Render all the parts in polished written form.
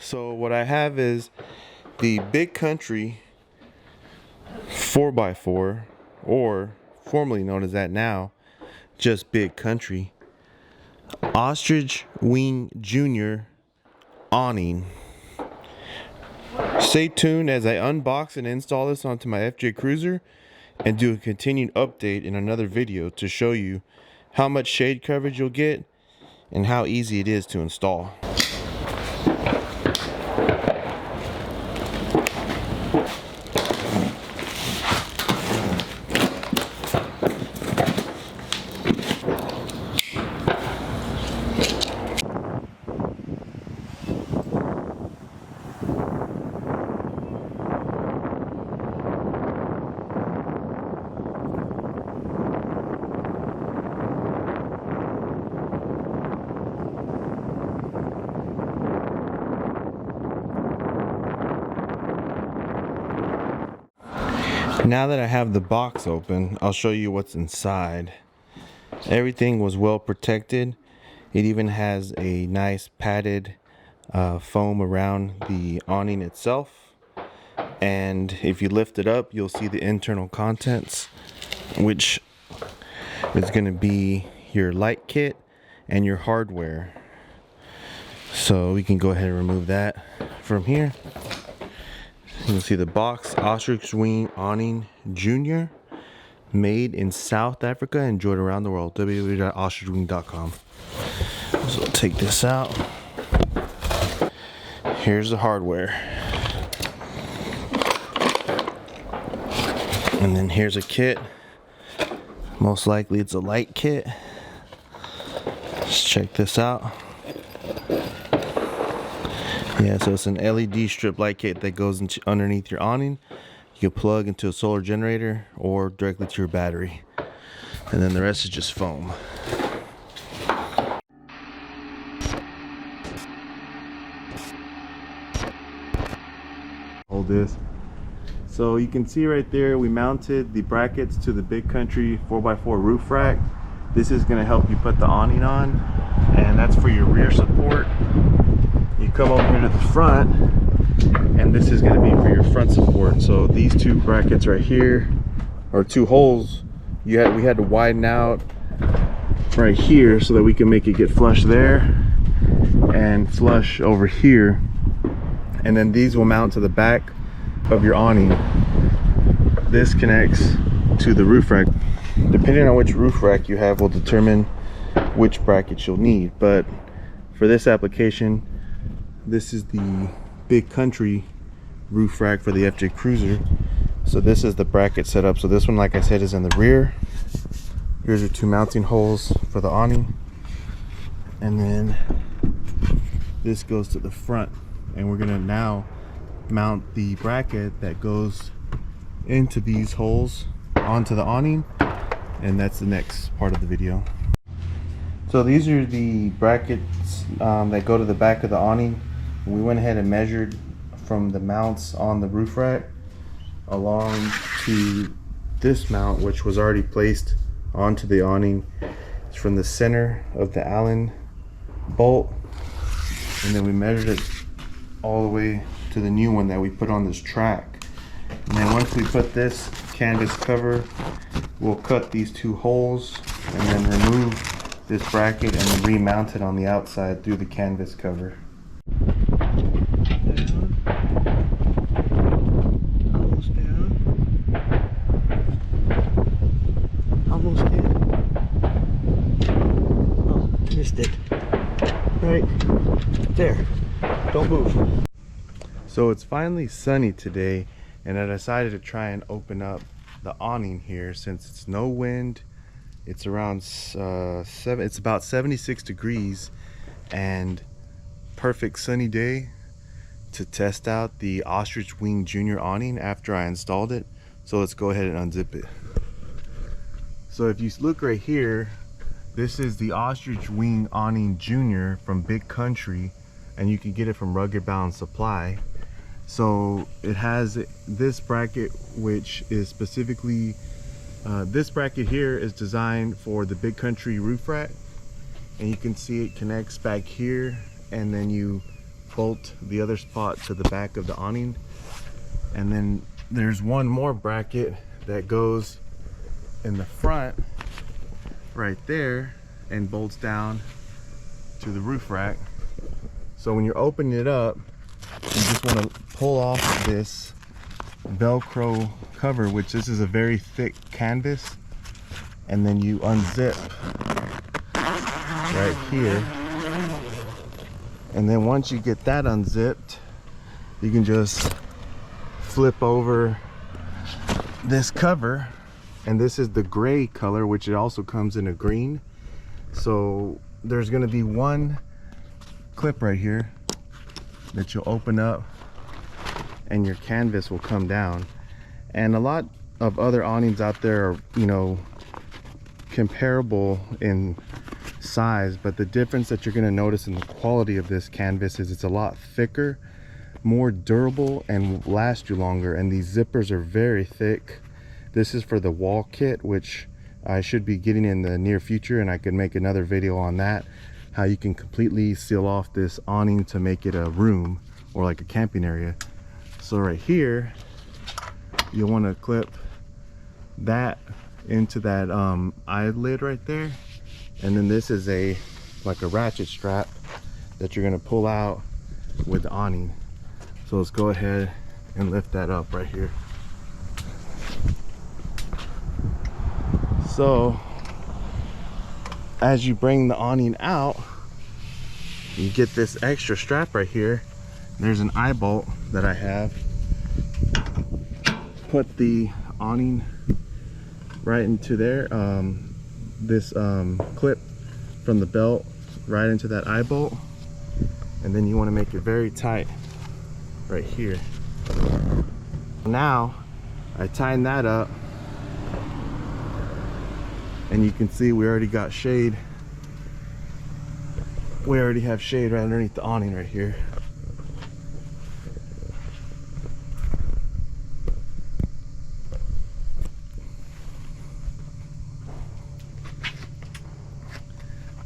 So what I have is the Big Country 4x4, or formerly known as that now, just Big Country, Ostrich Wing Jr awning. Stay tuned as I unbox and install this onto my FJ Cruiser and do a continued update in another video to show you how much shade coverage you'll get and how easy it is to install. Now that I have the box open, I'll show you what's inside. Everything was well protected. It even has a nice padded foam around the awning itself. And if you lift it up, you'll see the internal contents, which is going to be your light kit and your hardware. So we can go ahead and remove that from here. You can see the box, Ostrich Wing Awning Jr, made in South Africa, enjoyed around the world. www.ostrichwing.com. So I'll take this out. Here's the hardware. And then here's a kit. Most likely it's a light kit. Let's check this out. Yeah, so it's an LED strip light kit that goes into underneath your awning. You can plug into a solar generator or directly to your battery. And then the rest is just foam. Hold this. So you can see right there, we mounted the brackets to the Big Country 4x4 roof rack. This is going to help you put the awning on, and that's for your rear support. You come over here to the front, and this is going to be for your front support. So these two brackets right here, or two holes, we had to widen out right here so that we can make it get flush there and flush over here. And then these will mount to the back of your awning. This connects to the roof rack. Depending on which roof rack you have will determine which brackets you'll need, but for this application, this is the Big Country roof rack for the FJ Cruiser. So this is the bracket setup. So this one, like I said, is in the rear. Here's your two mounting holes for the awning, and then this goes to the front, and we're gonna now mount the bracket that goes into these holes onto the awning, and that's the next part of the video. So these are the brackets that go to the back of the awning. We went ahead and measured from the mounts on the roof rack along to this mount, which was already placed onto the awning. It's from the center of the Allen bolt, and then we measured it all the way to the new one that we put on this track. And then once we put this canvas cover, we'll cut these two holes and then remove this bracket and then remount it on the outside through the canvas cover. Almost there. Oh, missed it. Right there. Don't move. So it's finally sunny today, and I decided to try and open up the awning here since it's no wind. It's around it's about 76 degrees and perfect sunny day to test out the Ostrich Wing Jr awning after I installed it. So let's go ahead and unzip it. So if you look right here, this is the Ostrich Wing Awning Jr from Big Country, and you can get it from Rugged Bound Supply. So it has this bracket, which is specifically this bracket here is designed for the Big Country roof rack, and you can see it connects back here, and then you bolt the other spot to the back of the awning. And then there's one more bracket that goes in the front right there and bolts down to the roof rack. So when you're opening it up, you just want to pull off this Velcro cover, which this is a very thick canvas, and then you unzip right here. And then once you get that unzipped, you can just flip over this cover, and this is the gray color, which it also comes in a green. So there's going to be one clip right here that you'll open up and your canvas will come down. And a lot of other awnings out there are, you know, comparable in size, but the difference that you're going to notice in the quality of this canvas is it's a lot thicker, more durable, and will last you longer. And these zippers are very thick. This is for the wall kit, which I should be getting in the near future, and I could make another video on that, how you can completely seal off this awning to make it a room or like a camping area. So right here, you'll want to clip that into that eyelid right there, and then this is like a ratchet strap that you're going to pull out with the awning. So let's go ahead and lift that up right here. So as you bring the awning out, you get this extra strap right here. There's an eye bolt that I have. Put the awning right into there. This clip from the belt right into that eye bolt, and then you want to make it very tight right here. Now I tighten that up, and you can see we already got shade. We already have shade right underneath the awning right here.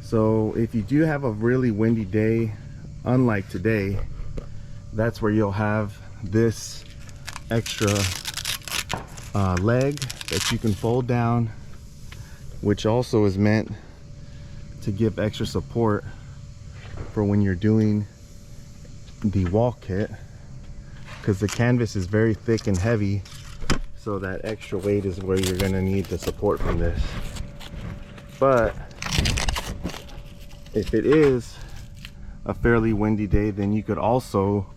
So if you do have a really windy day, unlike today, that's where you'll have this extra leg that you can fold down, which also is meant to give extra support for when you're doing the wall kit, because the canvas is very thick and heavy, so that extra weight is where you're going to need the support from this. But if it is a fairly windy day, then you could also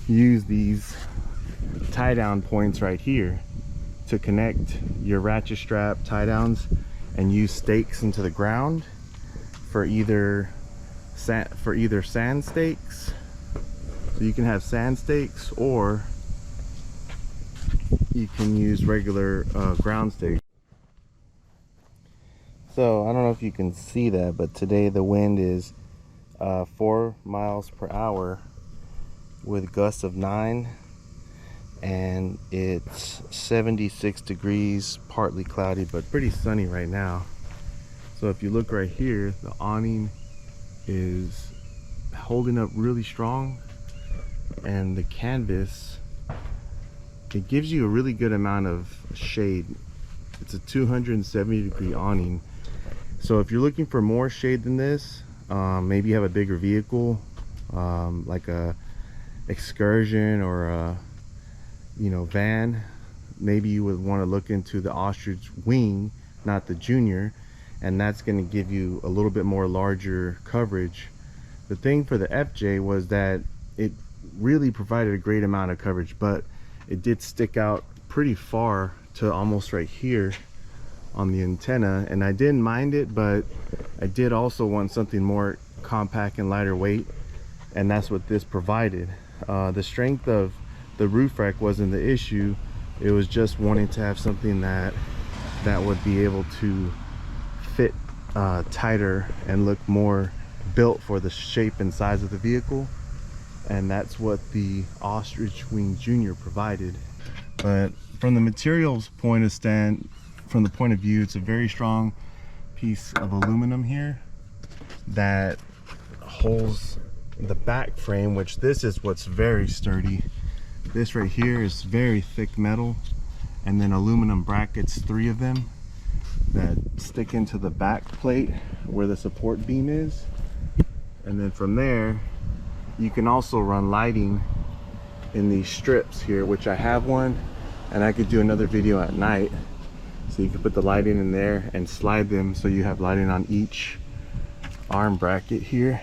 use these tie down points right here to connect your ratchet strap tie downs, and use stakes into the ground for either sand stakes. So you can have sand stakes, or you can use regular ground stakes. So I don't know if you can see that, but today the wind is 4 miles per hour with gusts of 9, and it's 76 degrees, partly cloudy, but pretty sunny right now. So if you look right here, the awning is holding up really strong, and the canvas, it gives you a really good amount of shade. It's a 270 degree awning. So if you're looking for more shade than this, maybe you have a bigger vehicle, like a excursion or a, you know, van, maybe you would want to look into the Ostrich Wing, not the Junior, and that's going to give you a little bit more larger coverage. The thing for the FJ was that it really provided a great amount of coverage, but it did stick out pretty far to almost right here on the antenna, and I didn't mind it, but I did also want something more compact and lighter weight, and that's what this provided. The strength of the roof rack wasn't the issue. It was just wanting to have something that would be able to fit tighter and look more built for the shape and size of the vehicle, and that's what the Ostrich Wing Jr provided. But from the materials point of view, it's a very strong piece of aluminum here that holds the back frame, which this is what's very sturdy. This right here is very thick metal, and then aluminum brackets, 3 of them, that stick into the back plate where the support beam is. And then from there you can also run lighting in these strips here, which I have one, and I could do another video at night. So you can put the lighting in there and slide them so you have lighting on each arm bracket here.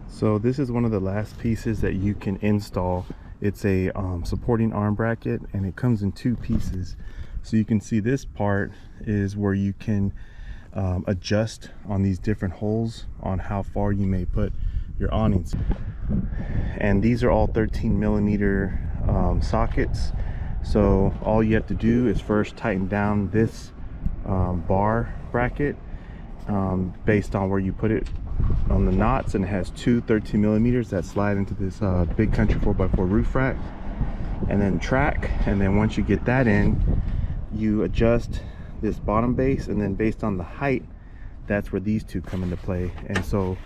So this is one of the last pieces that you can install. It's a supporting arm bracket, and it comes in 2 pieces. So you can see this part is where you can adjust on these different holes on how far you may put your awnings. And these are all 13mm sockets. So all you have to do is first tighten down this bar bracket based on where you put it on the knots, and it has 2 13mm that slide into this Big Country 4x4 roof rack, and then track. And then once you get that in, you adjust this bottom base, and then based on the height, that's where these 2 come into play. And so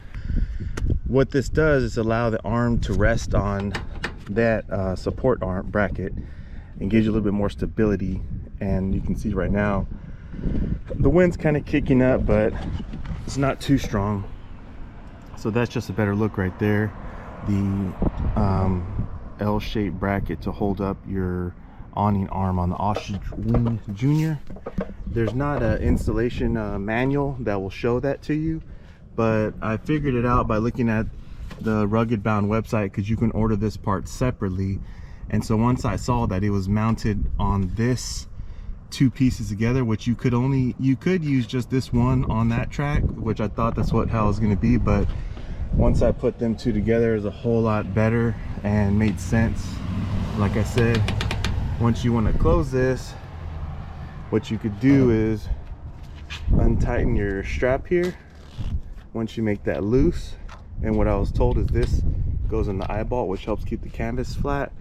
what this does is allow the arm to rest on that support arm bracket and gives you a little bit more stability. And you can see right now the wind's kind of kicking up, but it's not too strong. So that's just a better look right there. The L-shaped bracket to hold up your awning arm on the Ostrich Wing Jr. There's not an installation manual that will show that to you, but I figured it out by looking at the Rugged Bound website, because you can order this part separately. And so once I saw that it was mounted on this 2 pieces together, which you could use just this one on that track, which I thought that's how it was going to be, but once I put them 2 together, it's a whole lot better and made sense. Like I said, once you want to close this, what you could do is untighten your strap here once you make that loose. And what I was told is this goes in the eyebolt, which helps keep the canvas flat.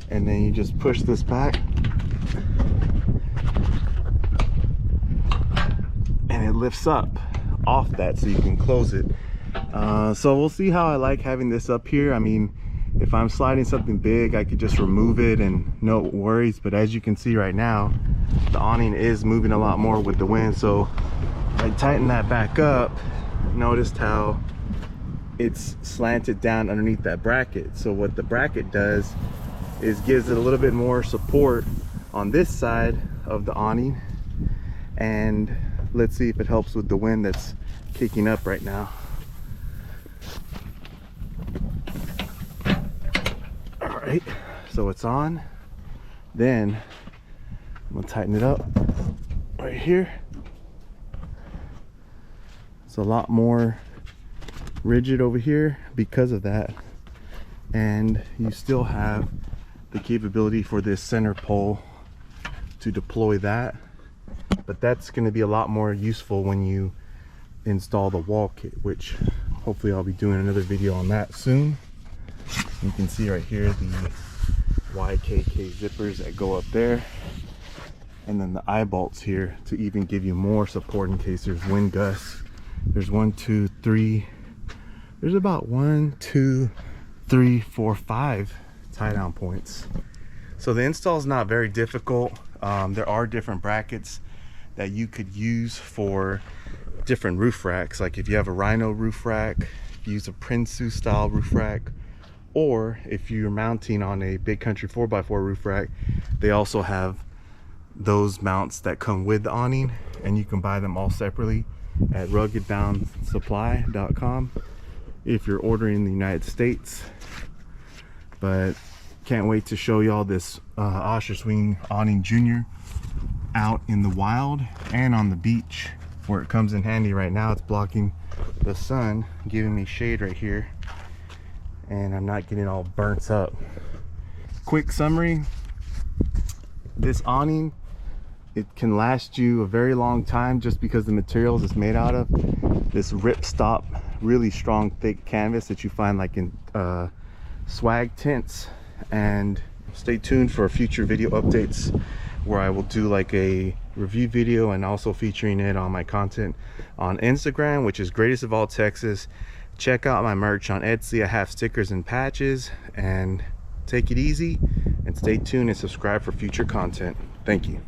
And then you just push this back, and it lifts up off that so you can close it. So we'll see how I like having this up here. I mean, if I'm sliding something big, I could just remove it and no worries. But as you can see right now, the awning is moving a lot more with the wind. So I tighten that back up. Noticed how it's slanted down underneath that bracket. So what the bracket does is gives it a little bit more support on this side of the awning. And let's see if it helps with the wind that's kicking up right now. All right, so it's on. Then I'm gonna tighten it up right here. It's a lot more rigid over here because of that, and you still have the capability for this center pole to deploy that, but that's going to be a lot more useful when you install the wall kit, which hopefully I'll be doing another video on that soon. You can see right here the YKK zippers that go up there, and then the eye bolts here to even give you more support in case there's wind gusts. There's 1, 2, 3, there's about 1, 2, 3, 4, 5 tie down points. So the install is not very difficult. There are different brackets that you could use for different roof racks. Like if you have a Rhino roof rack, use a Prinsu style roof rack, or if you're mounting on a Big Country 4x4 roof rack, they also have those mounts that come with the awning, and you can buy them all separately at ruggedboundsupply.com if you're ordering in the United States. But can't wait to show y'all this Ostrich Wing Awning Jr out in the wild and on the beach, where it comes in handy. Right now it's blocking the sun, giving me shade right here, and I'm not getting all burnt up. Quick summary: this awning, it can last you a very long time just because the materials it's made out of. This ripstop, really strong, thick canvas that you find like in swag tents. And stay tuned for future video updates where I will do like a review video and also featuring it on my content on Instagram, which is Greatest of All Texas. Check out my merch on Etsy. I have stickers and patches, and take it easy and stay tuned and subscribe for future content. Thank you.